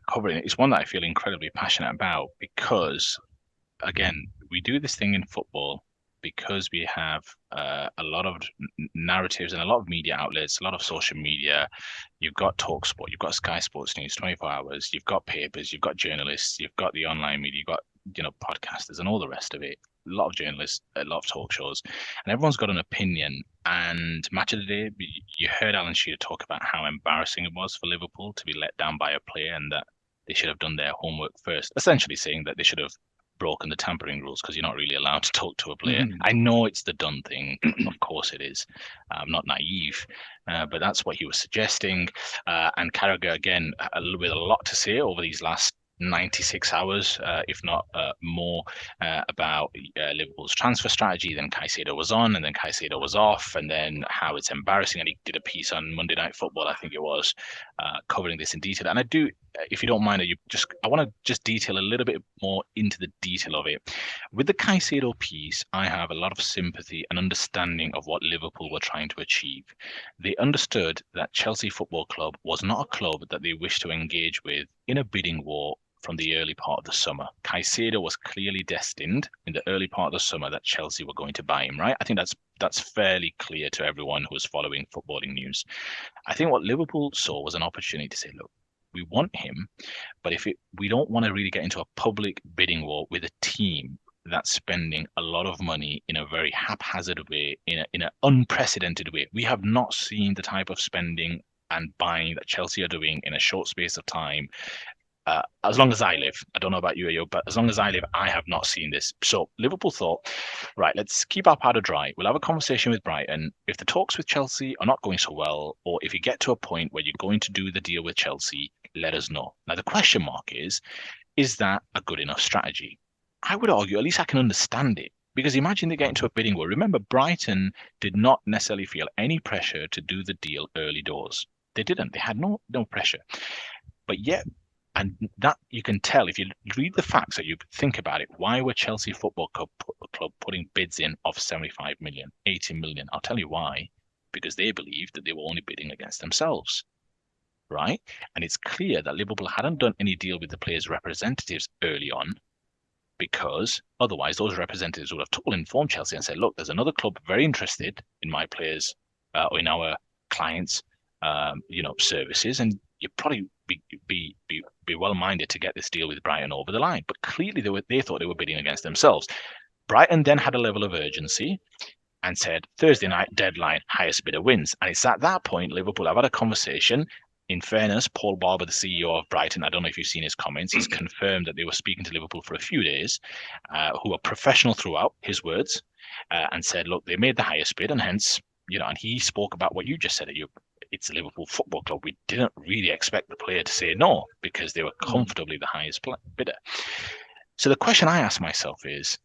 covering it. It's one that I feel incredibly passionate about because, again, we do this thing in football because we have a lot of narratives and a lot of media outlets, a lot of social media. You've got TalkSport, you've got Sky Sports News 24 hours, you've got papers, you've got journalists, you've got the online media, you've got podcasters and all the rest of it. A lot of journalists, a lot of talk shows, and everyone's got an opinion. And Match of the Day, you heard Alan Shearer talk about how embarrassing it was for Liverpool to be let down by a player and that they should have done their homework first, essentially saying that they should have broken the tampering rules because you're not really allowed to talk to a player. I know it's the done thing. Of course it is. I'm not naive, but that's what he was suggesting. And Carragher, again, with a lot to say over these last 96 hours, if not more, about Liverpool's transfer strategy. Then Caicedo was on, and then Caicedo was off, and then how it's embarrassing. And he did a piece on Monday Night Football, I think it was, covering this in detail. And I do, if you don't mind, I want to just detail a little bit more into the detail of it. With the Caicedo piece, I have a lot of sympathy and understanding of what Liverpool were trying to achieve. They understood that Chelsea Football Club was not a club that they wished to engage with in a bidding war from the early part of the summer. Caicedo was clearly destined in the early part of the summer that Chelsea were going to buy him, right? I think that's fairly clear to everyone who is following footballing news. I think what Liverpool saw was an opportunity to say, look, we want him, but we don't want to really get into a public bidding war with a team that's spending a lot of money in a very haphazard way, in an unprecedented way. We have not seen the type of spending and buying that Chelsea are doing in a short space of time. As long as I live, I don't know about you, Ayub, but as long as I live, I have not seen this. So Liverpool thought, right, let's keep our powder dry. We'll have a conversation with Brighton. If the talks with Chelsea are not going so well, or if you get to a point where you're going to do the deal with Chelsea, let us know. Now, the question mark is that a good enough strategy? I would argue, at least I can understand it. Because imagine they get into a bidding war. Remember, Brighton did not necessarily feel any pressure to do the deal early doors. They didn't. They had no pressure. But yet, and that you can tell if you read the facts, that you think about it. Why were Chelsea Football Club putting bids in of 75 million, 80 million? I'll tell you why. Because they believed that they were only bidding against themselves, right? And it's clear that Liverpool hadn't done any deal with the players' representatives early on, because otherwise those representatives would have informed Chelsea and said, look, there's another club very interested in my players or in our clients' services, and you probably be well minded to get this deal with Brighton over the line. But clearly they thought they were bidding against themselves. Brighton then had a level of urgency and said, Thursday night deadline, highest bidder wins. And it's at that point Liverpool have had a conversation. In fairness, Paul Barber, the CEO of Brighton, I don't know if you've seen his comments, he's confirmed that they were speaking to Liverpool for a few days, who are professional throughout, his words, and said, look, they made the highest bid, and hence, and he spoke about what you just said, it's a Liverpool Football Club. We didn't really expect the player to say no because they were comfortably the highest bidder. So the question I ask myself is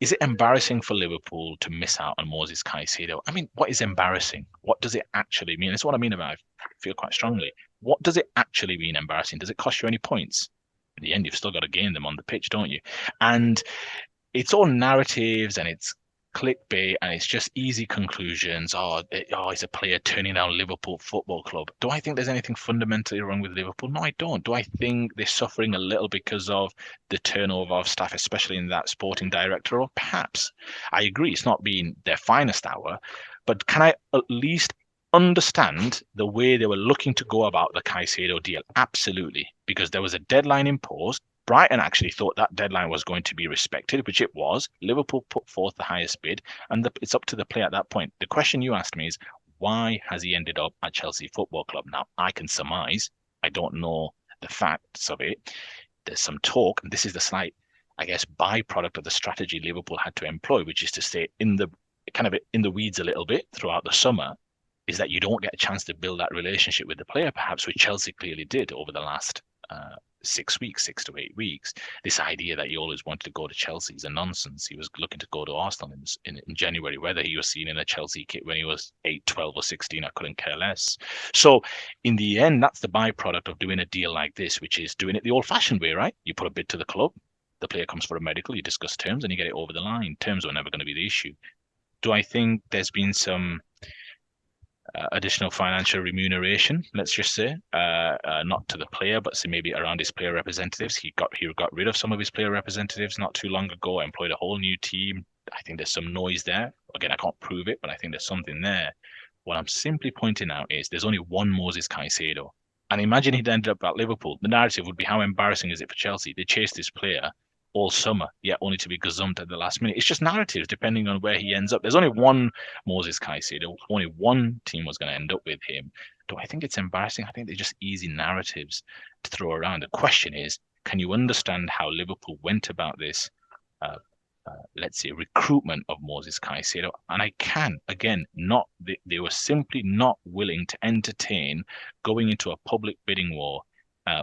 it embarrassing for Liverpool to miss out on Moises Caicedo? I mean, what is embarrassing? What does it actually mean? That's what I mean about it. I feel quite strongly. What does it actually mean embarrassing? Does it cost you any points? In the end, you've still got to gain them on the pitch, don't you? And it's all narratives and it's clickbait and it's just easy conclusions. It's a player turning down Liverpool Football Club. Do I think there's anything fundamentally wrong with Liverpool? No, I don't. Do I think they're suffering a little because of the turnover of staff, especially in that sporting director role? Perhaps. I agree, it's not been their finest hour, but can I at least understand the way they were looking to go about the Caicedo deal? Absolutely, because there was a deadline imposed. Brighton actually thought that deadline was going to be respected, which it was. Liverpool put forth the highest bid, and it's up to the player at that point. The question you asked me is, why has he ended up at Chelsea Football Club? Now, I can surmise. I don't know the facts of it. There's some talk, and this is the slight, I guess, byproduct of the strategy Liverpool had to employ, which is to stay in the weeds a little bit throughout the summer, is that you don't get a chance to build that relationship with the player, perhaps, which Chelsea clearly did over the last 6 to 8 weeks. This idea that he always wanted to go to Chelsea is a nonsense. He was looking to go to Arsenal in January. Whether he was seen in a Chelsea kit when he was 8, 12 or 16, I couldn't care less. So in the end, that's the byproduct of doing a deal like this, which is doing it the old-fashioned way, right? You put a bid to the club, the player comes for a medical, you discuss terms, and you get it over the line. Terms were never going to be the issue. Do I think there's been some additional financial remuneration, let's just say, not to the player, but say maybe around his player representatives? He got rid of some of his player representatives not too long ago, employed a whole new team. I think there's some noise there. Again, I can't prove it, but I think there's something there. What I'm simply pointing out is there's only one Moises Caicedo. And imagine he'd ended up at Liverpool. The narrative would be, how embarrassing is it for Chelsea? They chased this player all summer, yet only to be gazumped at the last minute. It's just narratives depending on where he ends up. There's only one Moises Caicedo. Only one team was going to end up with him. Do I think it's embarrassing? I think they're just easy narratives to throw around. The question is, can you understand how Liverpool went about this, let's say, recruitment of Moises Caicedo? And I can, again, they were simply not willing to entertain going into a public bidding war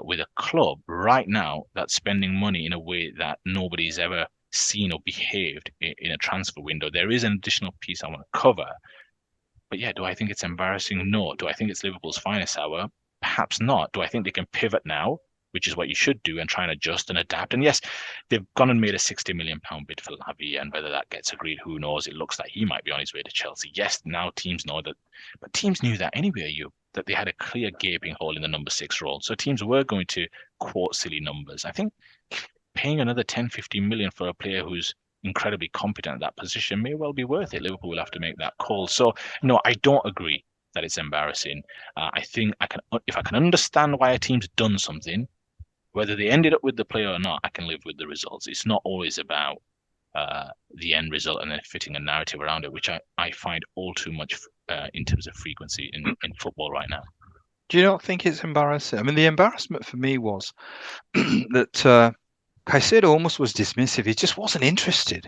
with a club right now that's spending money in a way that nobody's ever seen or behaved in a transfer window. There is an additional piece I want to cover. But yeah, do I think it's embarrassing? No. Do I think it's Liverpool's finest hour? Perhaps not. Do I think they can pivot now, which is what you should do, and try and adjust and adapt? And yes, they've gone and made a £60 million bid for Lavia, and whether that gets agreed, who knows? It looks like he might be on his way to Chelsea. Yes, now teams know that, but teams knew that anyway, that they had a clear gaping hole in the number 6 role. So teams were going to quote silly numbers. I think paying another 10, 15 million for a player who's incredibly competent at that position may well be worth it. Liverpool will have to make that call. So no, I don't agree that it's embarrassing. I think if I can understand why a team's done something, whether they ended up with the player or not, I can live with the results. It's not always about the end result and then fitting a narrative around it, which I find all too much in terms of frequency in football right now. Do you not think it's embarrassing? I mean, the embarrassment for me was that Caicedo almost was dismissive. He just wasn't interested.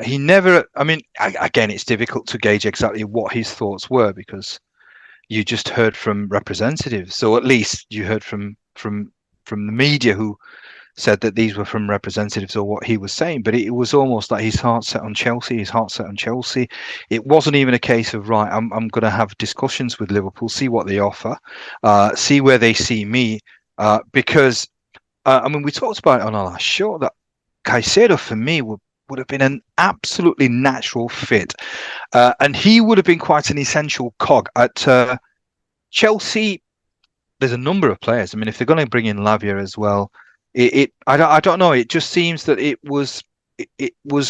He never, I mean, again, it's difficult to gauge exactly what his thoughts were because you just heard from representatives. So at least you heard from the media who said that these were from representatives or what he was saying, but it was almost like his heart set on Chelsea. It wasn't even a case of, right, I'm going to have discussions with Liverpool, see what they offer, see where they see me, because I mean, we talked about it on our last show that Caicedo for me would have been an absolutely natural fit, and he would have been quite an essential cog at Chelsea. There's a number of players. I mean, if they're going to bring in Lavia as well, I don't know. It just seems that it was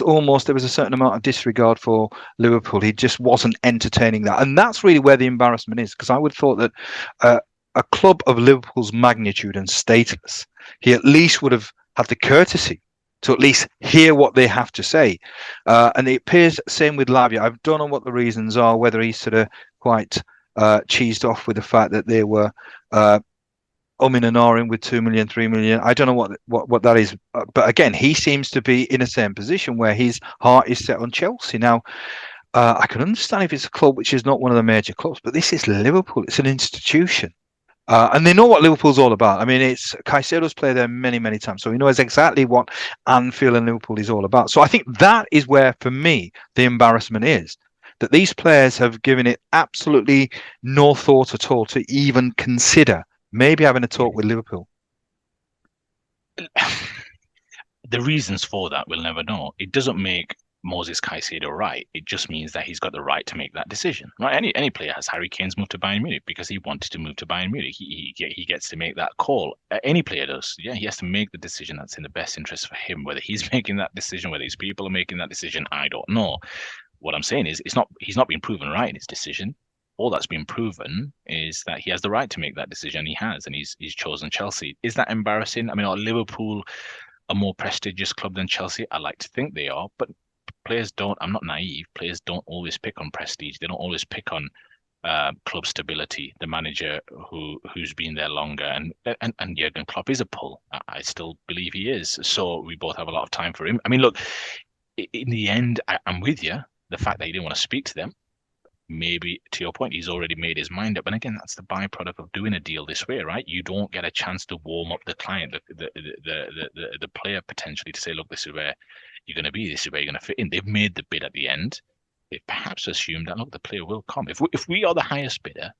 almost, there was a certain amount of disregard for Liverpool. He just wasn't entertaining that, and that's really where the embarrassment is. Because I would have thought that a club of Liverpool's magnitude and status, he at least would have had the courtesy to at least hear what they have to say. And it appears same with Lavia. I don't know what the reasons are, whether he's sort of quite cheesed off with the fact that they were umming and ahhing with 2 million, 3 million. I don't know what that is. But again, he seems to be in the same position where his heart is set on Chelsea. Now, I can understand if it's a club which is not one of the major clubs, but this is Liverpool. It's an institution. And they know what Liverpool's all about. I mean, it's Caicedo's played there many, many times, so he knows exactly what Anfield and Liverpool is all about. So I think that is where, for me, the embarrassment is, that these players have given it absolutely no thought at all to even consider maybe having a talk with Liverpool. The reasons for that we'll never know. It doesn't make Moises Caicedo right. It just means that he's got the right to make that decision. Right? Any player has. Harry Kane's moved to Bayern Munich because he wanted to move to Bayern Munich. He gets to make that call. Any player does. Yeah, he has to make the decision that's in the best interest for him. Whether he's making that decision, whether his people are making that decision, I don't know. What I'm saying is, he's not been proven right in his decision. All that's been proven is that he has the right to make that decision. He has, and he's chosen Chelsea. Is that embarrassing? I mean, are Liverpool a more prestigious club than Chelsea? I like to think they are, but players don't. I'm not naive. Players don't always pick on prestige. They don't always pick on club stability. The manager who's been there longer, and Jurgen Klopp is a pull. I still believe he is. So we both have a lot of time for him. I mean, look, in the end, I'm with you. The fact that he didn't want to speak to them, maybe to your point, he's already made his mind up. And again, that's the byproduct of doing a deal this way, right? You don't get a chance to warm up the client, the player potentially to say, look, this is where you're going to be, this is where you're going to fit in. They've made the bid at the end. They perhaps assumed that, look, the player will come. If we are the highest bidder,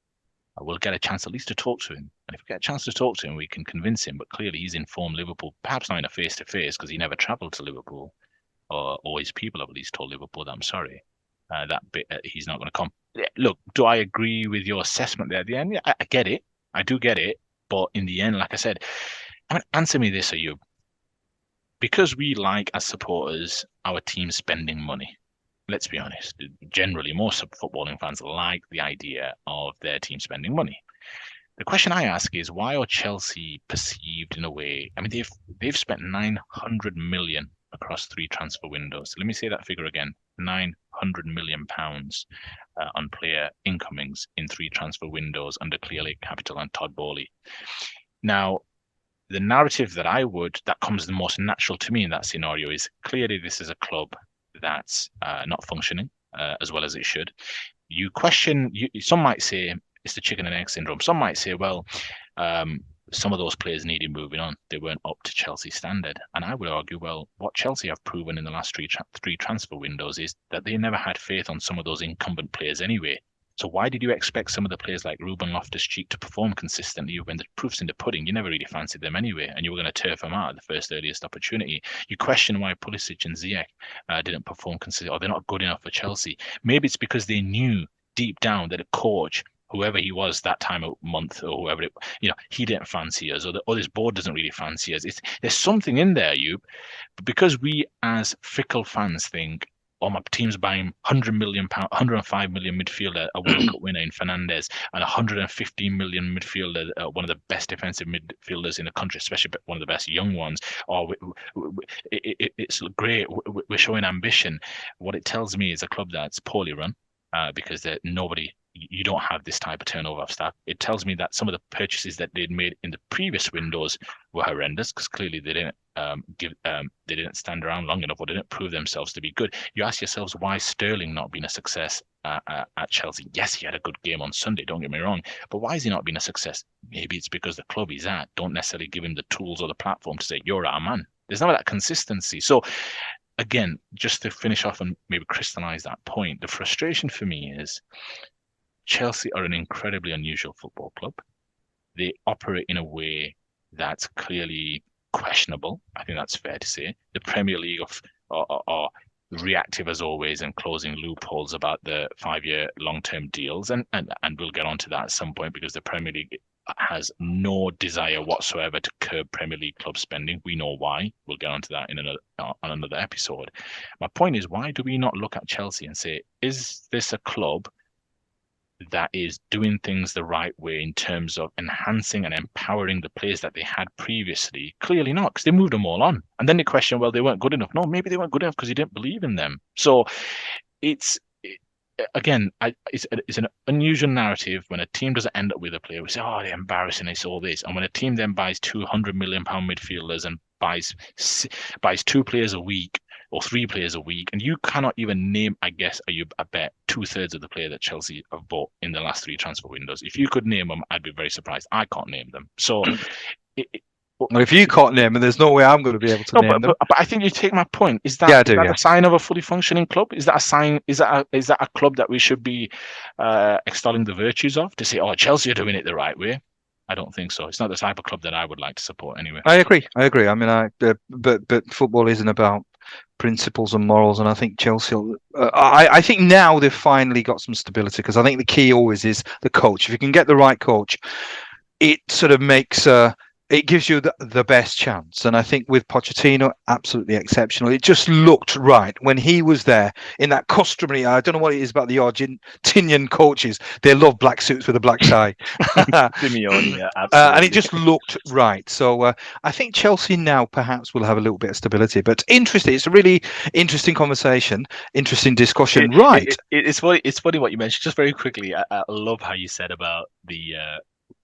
we'll get a chance at least to talk to him. And if we get a chance to talk to him, we can convince him. But clearly he's informed Liverpool, perhaps not in a face-to-face because he never travelled to Liverpool, or his people have at least told Liverpool that I'm sorry. That bit he's not going to come. Yeah, look, do I agree with your assessment there at the end? Yeah, I get it. I do get it. But in the end, like I said, I mean, answer me this, Ayub. Because we like, as supporters, our team spending money. Let's be honest. Generally, most footballing fans like the idea of their team spending money. The question I ask is, why are Chelsea perceived in a way? I mean, they've spent 900 million across 3 transfer windows. Let me say that figure again: 900 million pounds on player incomings in 3 transfer windows under Clearlake Capital and Todd Bowley. Now, the narrative that comes the most natural to me in that scenario is clearly this is a club that's not functioning as well as it should. You question. Some might say it's the chicken and egg syndrome. Some might say, well, some of those players needed moving on. They weren't up to Chelsea standard. And I would argue, well, what Chelsea have proven in the last 3 transfer windows is that they never had faith on some of those incumbent players anyway. So why did you expect some of the players like Ruben Loftus-Cheek to perform consistently when the proof's in the pudding? You never really fancied them anyway, and you were going to turf them out at the first earliest opportunity. You question why Pulisic and Ziyech didn't perform consistently, or they're not good enough for Chelsea. Maybe it's because they knew deep down that a coach, whoever he was that time of month or whoever he didn't fancy us, or this board doesn't really fancy us. There's something in there, Ayub, but because we as fickle fans think, oh, my team's buying 100 million pound, 105 million midfielder, a World Cup winner in Fernandes, and 115 million midfielder, one of the best defensive midfielders in the country, especially one of the best young ones. It's great. We're showing ambition. What it tells me is a club that's poorly run, because you don't have this type of turnover of staff. It tells me that some of the purchases that they'd made in the previous windows were horrendous because clearly they didn't they didn't stand around long enough, or they didn't prove themselves to be good. You ask yourselves, why Sterling not been a success at Chelsea? Yes, he had a good game on Sunday, don't get me wrong, but why has he not been a success? Maybe it's because the club he's at don't necessarily give him the tools or the platform to say, you're our man. There's none of that consistency. So again, just to finish off and maybe crystallize that point, the frustration for me is Chelsea are an incredibly unusual football club. They operate in a way that's clearly questionable. I think that's fair to say. The Premier League are reactive as always and closing loopholes about the 5-year long-term deals, and we'll get onto that at some point, because the Premier League has no desire whatsoever to curb Premier League club spending. We know why. We'll get onto that on another episode. My point is, why do we not look at Chelsea and say, is this a club that is doing things the right way in terms of enhancing and empowering the players that they had previously? Clearly not, because they moved them all on. And then they question, well, they weren't good enough. No, maybe they weren't good enough because you didn't believe in them. So it's an unusual narrative when a team doesn't end up with a player. We say, oh, they're embarrassing, it's all this. And when a team then buys 200 million pound midfielders and buys 2 players a week or 3 players a week, and you cannot even name, I bet 2/3 of the player that Chelsea have bought in the last 3 transfer windows. If you could name them, I'd be very surprised. I can't name them. So well, if you can't name them, there's no way I'm going to be able to name them. But I think you take my point. Is that a sign of a fully functioning club? Is that a sign? Is that a club that we should be extolling the virtues of, to say, oh, Chelsea are doing it the right way? I don't think so. It's not the type of club that I would like to support anyway. I agree. I mean, but football isn't about principles and morals, and I think Chelsea. I think now they've finally got some stability, because I think the key always is the coach. If you can get the right coach, it sort of makes it gives you the best chance. And I think with Pochettino, absolutely exceptional. It just looked right when he was there in that customary. I don't know what it is about the Argentinian coaches. They love black suits with a black tie. Simeone, yeah, absolutely. And it just looked right. So I think Chelsea now perhaps will have a little bit of stability. But interesting. It's a really interesting conversation, interesting discussion. It's funny what you mentioned. Just very quickly, I love how you said about the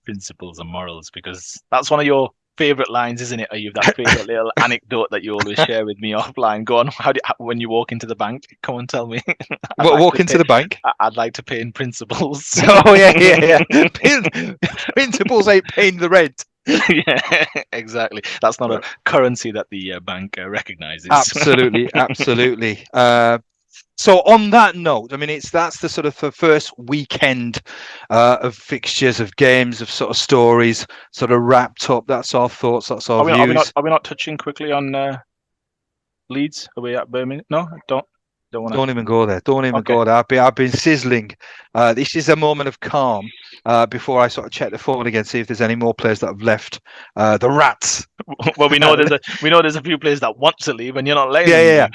principles and morals, because that's one of your favorite lines, isn't it? Are you that favorite little anecdote that you always share with me offline? Go on. When you walk into the bank, come and tell me. Walk into the bank? I'd like to pay in principles. Oh yeah. Principles ain't paying the rent. Yeah, exactly. That's not a currency that the bank recognizes. Absolutely. So on that note, I mean, that's the sort of the first weekend of fixtures, of games, of sort of stories, sort of wrapped up. That's our thoughts. That's our views. Are we not touching quickly on Leeds away at Birmingham? No, don't want to. Don't even go there. Don't even go there. I've been sizzling. This is a moment of calm before I sort of check the phone again, see if there's any more players that have left. The Rats. Well, we know there's a few players that want to leave, and you're not letting them.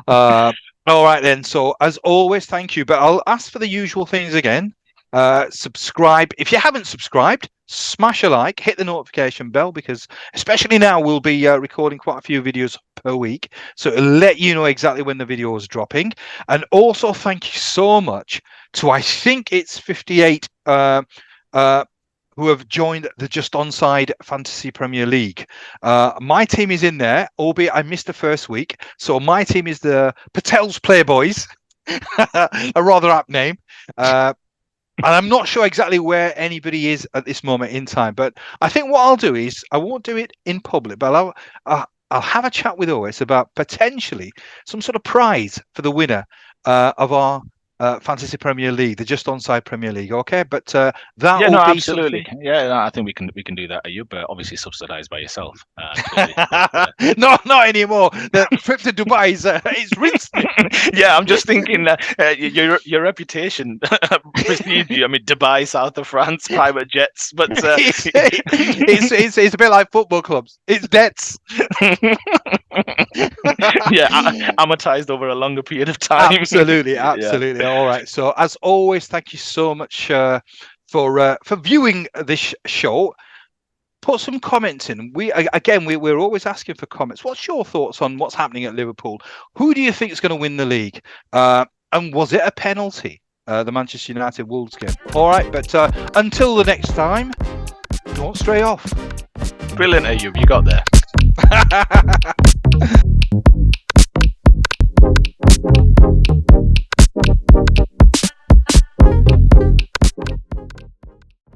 But all right then. So as always, thank you. But I'll ask for the usual things again. Subscribe if you haven't subscribed. Smash a like, hit the notification bell, because especially now we'll be recording quite a few videos per week, so it'll let you know exactly when the video is dropping. And also thank you so much to, I think it's 58 who have joined the Just Onside Fantasy Premier League. My team is in there, albeit I missed the first week. So my team is the Patel's Playboys, a rather apt name. And I'm not sure exactly where anybody is at this moment in time, but I think what I'll do is I won't do it in public, but I'll have a chat with OS about potentially some sort of prize for the winner of our Fantasy Premier League, the Just Onside Premier League. Okay, but that will be absolutely. Something... Yeah, no, I think we can do that, Ayub, but obviously subsidised by yourself. Not anymore. The trip to Dubai is rinsed. Yeah, I'm just thinking your reputation precedes you. I mean, Dubai, south of France, private jets, but it's a bit like football clubs. It's debts. Yeah, amortized over a longer period of time. Absolutely. Yeah. All right. So as always, thank you so much for viewing this show. Put some comments in. We're always asking for comments. What's your thoughts on what's happening at Liverpool? Who do you think is going to win the league? And was it a penalty? The Manchester United Wolves game. All right, but until the next time, don't stray off. Brilliant, Ayub. You got there.